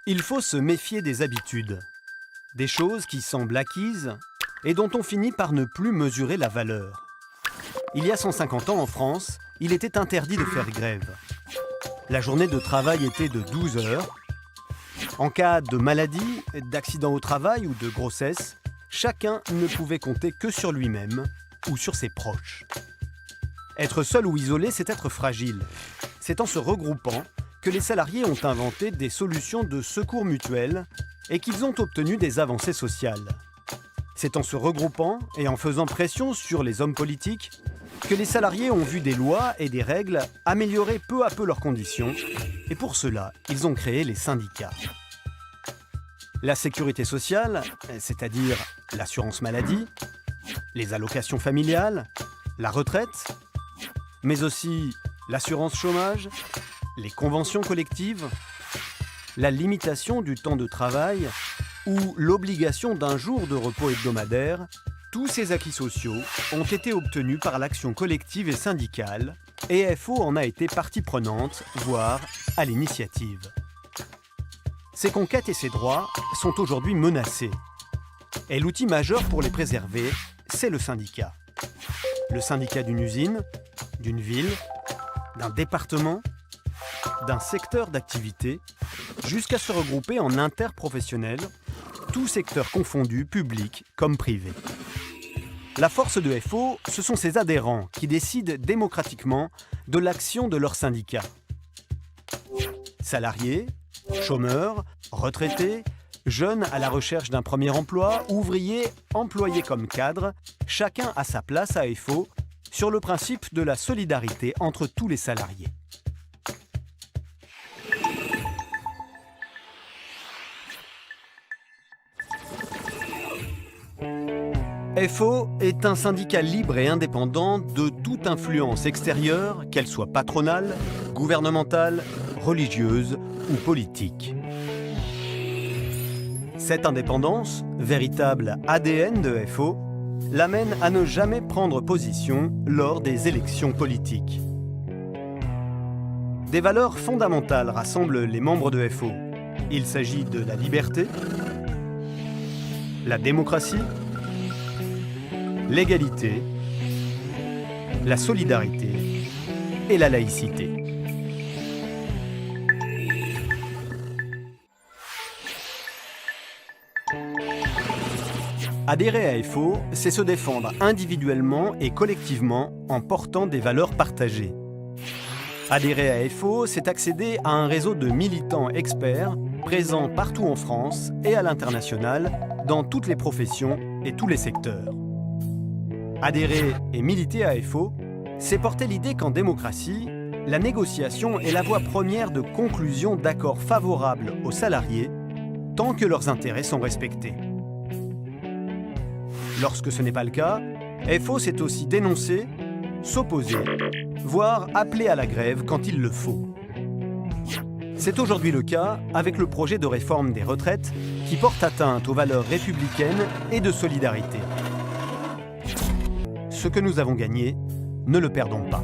Il faut se méfier des habitudes, des choses qui semblent acquises et dont on finit par ne plus mesurer la valeur. Il y a 150 ans en France, il était interdit de faire grève. La journée de travail était de 12 heures. En cas de maladie, d'accident au travail ou de grossesse, chacun ne pouvait compter que sur lui-même ou sur ses proches. Être seul ou isolé, c'est être fragile. C'est en se regroupant que les salariés ont inventé des solutions de secours mutuels et qu'ils ont obtenu des avancées sociales. C'est en se regroupant et en faisant pression sur les hommes politiques que les salariés ont vu des lois et des règles améliorer peu à peu leurs conditions, et pour cela, ils ont créé les syndicats. La sécurité sociale, c'est-à-dire l'assurance maladie, les allocations familiales, la retraite, mais aussi l'assurance chômage, les conventions collectives, la limitation du temps de travail ou l'obligation d'un jour de repos hebdomadaire, tous ces acquis sociaux ont été obtenus par l'action collective et syndicale, et FO en a été partie prenante, voire à l'initiative. Ces conquêtes et ces droits sont aujourd'hui menacés. Et l'outil majeur pour les préserver, c'est le syndicat. Le syndicat d'une usine, d'une ville, d'un département, d'un secteur d'activité, jusqu'à se regrouper en interprofessionnels, tous secteurs confondus, publics comme privés. La force de FO, ce sont ses adhérents qui décident démocratiquement de l'action de leur syndicat. Salariés, chômeurs, retraités, jeunes à la recherche d'un premier emploi, ouvriers, employés comme cadres, chacun a sa place à FO sur le principe de la solidarité entre tous les salariés. FO est un syndicat libre et indépendant de toute influence extérieure, qu'elle soit patronale, gouvernementale, religieuse ou politique. Cette indépendance, véritable ADN de FO, l'amène à ne jamais prendre position lors des élections politiques. Des valeurs fondamentales rassemblent les membres de FO. Il s'agit de la liberté, la démocratie, l'égalité, la solidarité et la laïcité. Adhérer à FO, c'est se défendre individuellement et collectivement en portant des valeurs partagées. Adhérer à FO, c'est accéder à un réseau de militants experts présents partout en France et à l'international, dans toutes les professions et tous les secteurs. Adhérer et militer à FO, c'est porter l'idée qu'en démocratie, la négociation est la voie première de conclusion d'accords favorables aux salariés, tant que leurs intérêts sont respectés. Lorsque ce n'est pas le cas, FO c'est aussi dénoncer, s'opposer, voire appeler à la grève quand il le faut. C'est aujourd'hui le cas avec le projet de réforme des retraites qui porte atteinte aux valeurs républicaines et de solidarité. Ce que nous avons gagné, ne le perdons pas.